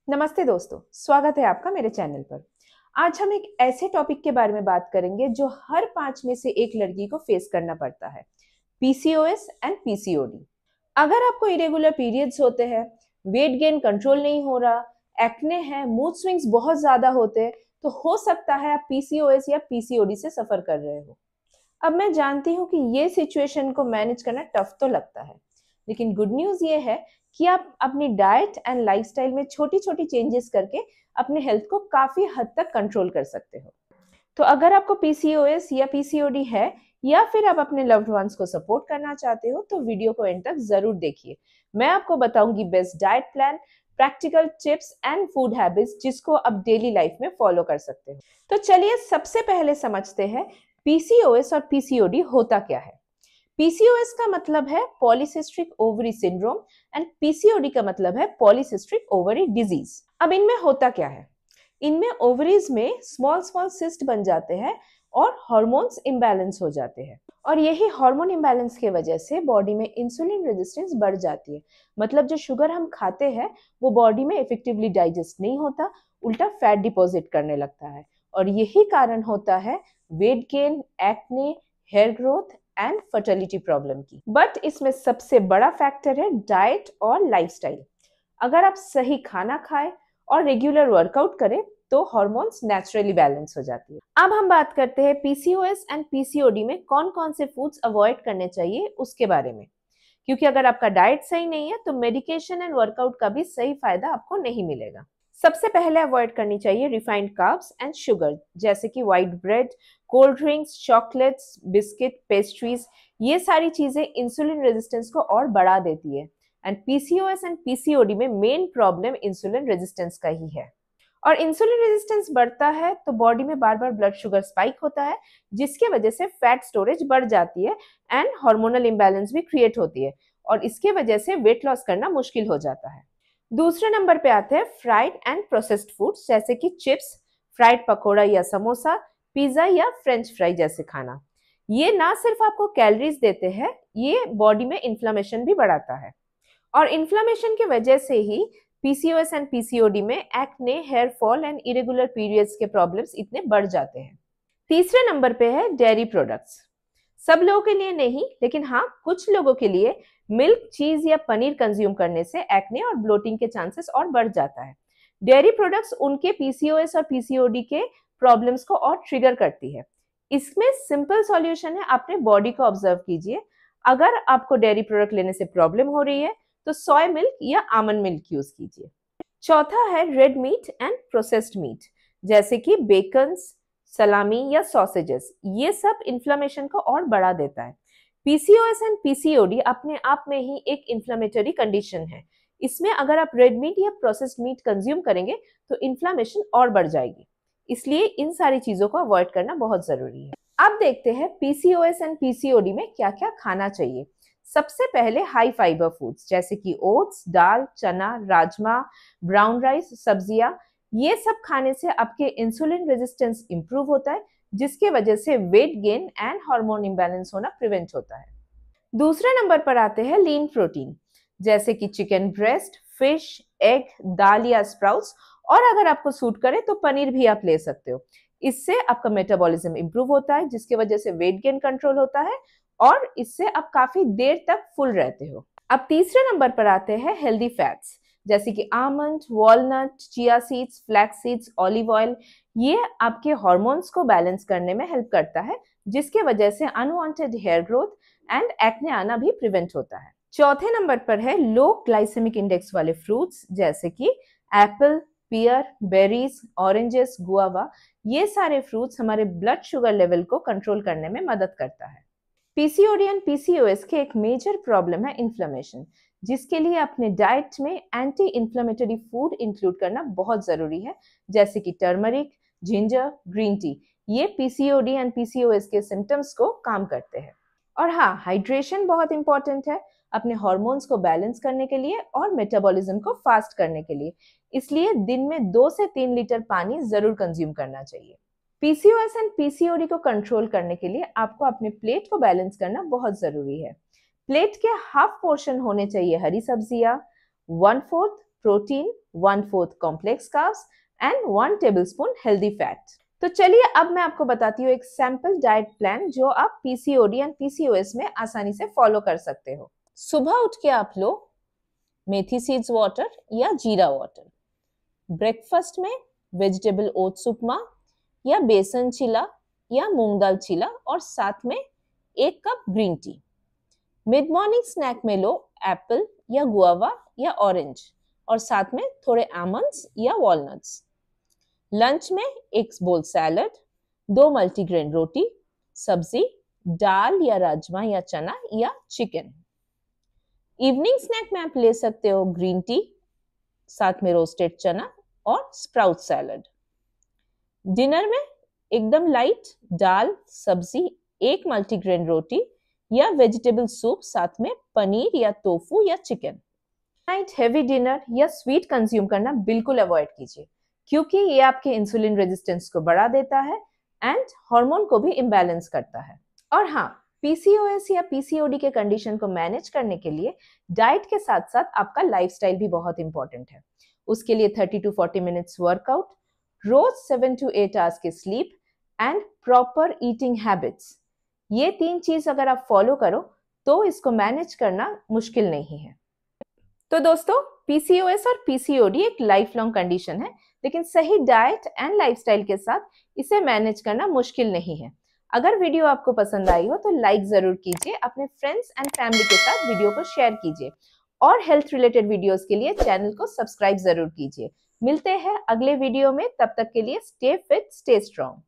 नमस्ते दोस्तों, स्वागत है आपका मेरे चैनल पर। आज हम एक ऐसे टॉपिक के बारे में बात करेंगे जो हर 5 में से एक लड़की को फेस करना पड़ता है, पीसीओएस एंड पीसीओडी। अगर आपको इरेगुलर पीरियड्स होते हैं, वेट गेन कंट्रोल नहीं हो रहा, एक्ने है, मूड स्विंग्स बहुत ज्यादा होते हैं, तो हो सकता है आप पीसीओएस या पीसीओडी से सफर कर रहे हो। अब मैं जानती हूँ कि ये सिचुएशन को मैनेज करना टफ तो लगता है, लेकिन गुड न्यूज़ ये है कि आप अपनी डाइट एंड लाइफस्टाइल में छोटी-छोटी चेंजेस करके अपने हेल्थ को काफ़ी हद तक कंट्रोल कर सकते हो। तो अगर आपको पीसीओएस या पीसीओडी है या फिर आप अपने लव्ड वंस को सपोर्ट करना चाहते हो तो वीडियो को एंड तक ज़रूर देखिए। मैं आपको बताऊंगी best diet plan, practical tips and food habits जिसको आप डेली लाइफ में फॉलो कर सकते हो। तो चलिए सबसे पहले समझते हैं पीसीओएस और पीसीओडी होता क्या है। पीसीओएस का मतलब है polycystic ovary syndrome and PCOD का मतलब है पॉलीसिस्टिक ओवरी डिजीज। अब इनमें होता क्या है? इनमें ओवरीज में स्मॉल स्मॉल सिस्ट बन जाते हैं और हार्मोन्स इम्बैलेंस हो जाते हैं, और यही हार्मोन इम्बैलेंस की वजह से बॉडी में इंसुलिन रेजिस्टेंस बढ़ जाती है। मतलब जो शुगर हम खाते हैं वो बॉडी में इफेक्टिवली डाइजेस्ट नहीं होता, उल्टा फैट डिपॉजिट करने लगता है, और यही कारण होता है weight gain, acne, hair growth and fertility problem की। बट इसमें सबसे बड़ा फैक्टर है डाइट और लाइफस्टाइल। अगर आप सही खाना खाएं और रेगुलर वर्कआउट करें तो हार्मोन्स नेचुरली बैलेंस हो जाती है। अब हम बात करते हैं पीसीओएस एंड पीसीओडी में कौन कौन से फूड्स अवॉइड करने चाहिए उसके बारे में, क्योंकि अगर आपका डाइट सही नहीं है तो मेडिकेशन एंड वर्कआउट का भी सही फायदा आपको नहीं मिलेगा। सबसे पहले अवॉइड करनी चाहिए रिफाइंड कार्ब्स एंड शुगर, जैसे कि white bread, cold drinks, chocolates, biscuit, pastries. ये सारी चीजें इंसुलिन रेजिस्टेंस को और बढ़ा देती है, एंड पीसीओएस एंड पीसीओडी में मेन प्रॉब्लम इंसुलिन रेजिस्टेंस का ही है। और इंसुलिन रेजिस्टेंस बढ़ता है तो बॉडी में बार बार ब्लड शुगर स्पाइक होता है, जिसके वजह से फैट स्टोरेज बढ़ जाती है एंड हार्मोनल इम्बैलेंस भी क्रिएट होती है, और इसके वजह से वेट लॉस करना मुश्किल हो जाता है। दूसरे नंबर पे आते हैं फ्राइड एंड प्रोसेस्ड फूड्स, जैसे कि चिप्स, फ्राइड पकोड़ा या समोसा, पिज्जा या फ्रेंच फ्राई जैसे खाना। ये ना सिर्फ आपको कैलोरीज देते हैं, ये बॉडी में इन्फ्लेमेशन भी बढ़ाता है, और इन्फ्लेमेशन की वजह से ही पीसीओएस एंड पीसीओडी में acne, hair fall and irregular periods के प्रॉब्लम्स इतने बढ़ जाते हैं। तीसरे नंबर पे है डेयरी प्रोडक्ट्स। सब लोगों के लिए नहीं, लेकिन हाँ कुछ लोगों के लिए मिल्क, चीज या पनीर कंज्यूम करने से एक्ने और ब्लोटिंग के चांसेस और बढ़ जाता है। डेयरी प्रोडक्ट्स उनके पीसीओएस और पीसीओडी के प्रॉब्लम्स को और ट्रिगर करती है। इसमें सिंपल सॉल्यूशन है, अपने बॉडी को ऑब्जर्व कीजिए। अगर आपको डेयरी प्रोडक्ट लेने से प्रॉब्लम हो रही है तो सोया मिल्क या आमंड मिल्क यूज कीजिए। चौथा है red meat and processed meat, जैसे कि बेकन्स, सलामी या सॉसेजेस। ये सब इन्फ्लेमेशन को और बढ़ा देता है। पीसीओएस एंड पीसीओडी अपने आप में ही एक इन्फ्लेमेटरी कंडीशन है। इसमें अगर आप रेड मीट या प्रोसेस्ड मीट कंज्यूम करेंगे तो इन्फ्लेमेशन और बढ़ जाएगी, इसलिए इन सारी चीजों को अवॉइड करना बहुत जरूरी है। अब देखते हैं पीसीओएस एंड पीसीओडी में क्या क्या खाना चाहिए। सबसे पहले हाई फाइबर फूड्स, जैसे कि ओट्स, दाल, चना, राजमा, ब्राउन राइस, सब्जियां। ये सब खाने से आपके इंसुलिन रेजिस्टेंस इंप्रूव होता है, जिसके वजह से weight gain and hormone imbalance होना प्रिवेंट होता है। दूसरे नंबर पर आते हैं लीन प्रोटीन, जैसे कि चिकन ब्रेस्ट, फिश, एग, दाल या स्प्राउट्स, और अगर आपको सूट करे तो पनीर भी आप ले सकते हो। इससे आपका मेटाबॉलिज्म इंप्रूव होता है, जिसकी वजह से वेट गेन कंट्रोल होता है, और इससे आप काफी देर तक फुल रहते हो। अब तीसरे नंबर पर आते हैं हेल्दी फैट्स, जैसे कि almond, walnut, chia seeds, flax seeds, olive oil. ये आपके हार्मोन्स को बैलेंस करने में हेल्प करता है, जिसके वजह से unwanted hair growth and acne आना भी प्रिवेंट होता है। चौथे नंबर पर है लो ग्लाइसेमिक इंडेक्स वाले फ्रूट्स, जैसे कि apple, pear, berries, oranges, guava. ये सारे फ्रूट्स हमारे ब्लड शुगर लेवल को कंट्रोल करने में मदद करता है। पीसीओडी एंड पीसीओएस के एक मेजर प्रॉब्लम है इन्फ्लेमेशन, जिसके लिए अपने डाइट में एंटी इन्फ्लेमेटरी फूड इंक्लूड करना बहुत जरूरी है, जैसे कि टर्मरिक, जिंजर, ग्रीन टी। ये पीसीओडी एंड पीसीओएस के सिम्टम्स को काम करते हैं। और हाँ, हाइड्रेशन बहुत इंपॉर्टेंट है अपने हार्मोन्स को बैलेंस करने के लिए और मेटाबॉलिज्म को फास्ट करने के लिए, इसलिए दिन में 2 से 3 लीटर पानी जरूर कंज्यूम करना चाहिए। पीसीओएस एंड पीसीओडी को कंट्रोल करने के लिए आपको अपने प्लेट को बैलेंस करना बहुत जरूरी है। प्लेट के हाफ पोर्शन होने चाहिए हरी सब्जियां, 1/4 protein, 1/4 complex carbs and 1 tablespoon healthy fat। तो चलिए अब मैं आपको बताती हूँ एक सैंपल डाइट प्लान जो आप पीसीओडी एंड पीसीओएस में आसानी से फॉलो कर सकते हो। सुबह उठ के आप लो मेथी सीड्स वाटर या जीरा वाटर। ब्रेकफास्ट में वेजिटेबल ओट्स उपमा या बेसन चिला या मूंग दाल चिला और साथ में 1 cup green tea. Mid morning snack में लो एप्पल या गुआवा या ऑरेंज और साथ में थोड़े आमंड्स या वॉलनट्स। लंच में 1 बोल सैलड, 2 मल्टीग्रेन रोटी, सब्जी, दाल या राजमा या चना या चिकन। इवनिंग स्नैक में आप ले सकते हो ग्रीन टी, साथ में रोस्टेड चना और स्प्राउट सैलड। डिनर में एकदम लाइट दाल, सब्जी, 1 मल्टीग्रेन रोटी या वेजिटेबल सूप, साथ में पनीर या टोफू या चिकन। नाइट हेवी डिनर या स्वीट कंज्यूम करना बिल्कुल अवॉइड कीजिए क्योंकि ये आपके इंसुलिन रेजिस्टेंस को बढ़ा देता है एंड हार्मोन को भी इम्बैलेंस करता है। और हाँ, पीसीओएस या पीसीओडी के कंडीशन को मैनेज करने के लिए डाइट के साथ साथ आपका लाइफस्टाइल भी बहुत इंपॉर्टेंट है। उसके लिए 30 to 40 मिनट्स वर्कआउट, रोज 7 to 8 आवर्स की sleep and proper eating habits, ये 3 चीज अगर आप फॉलो करो तो इसको मैनेज करना मुश्किल नहीं है। तो दोस्तों, पीसीओएस और पीसीओडी एक लाइफ लॉन्ग कंडीशन है, लेकिन सही डाइट एंड लाइफस्टाइल के साथ इसे मैनेज करना मुश्किल नहीं है। अगर वीडियो आपको पसंद आई हो तो लाइक जरूर कीजिए, अपने फ्रेंड्स एंड फैमिली के साथ वीडियो को शेयर कीजिए और हेल्थ रिलेटेड वीडियोस के लिए चैनल को सब्सक्राइब जरूर कीजिए। मिलते हैं अगले वीडियो में, तब तक के लिए स्टे फिट, स्टे स्ट्रॉन्ग।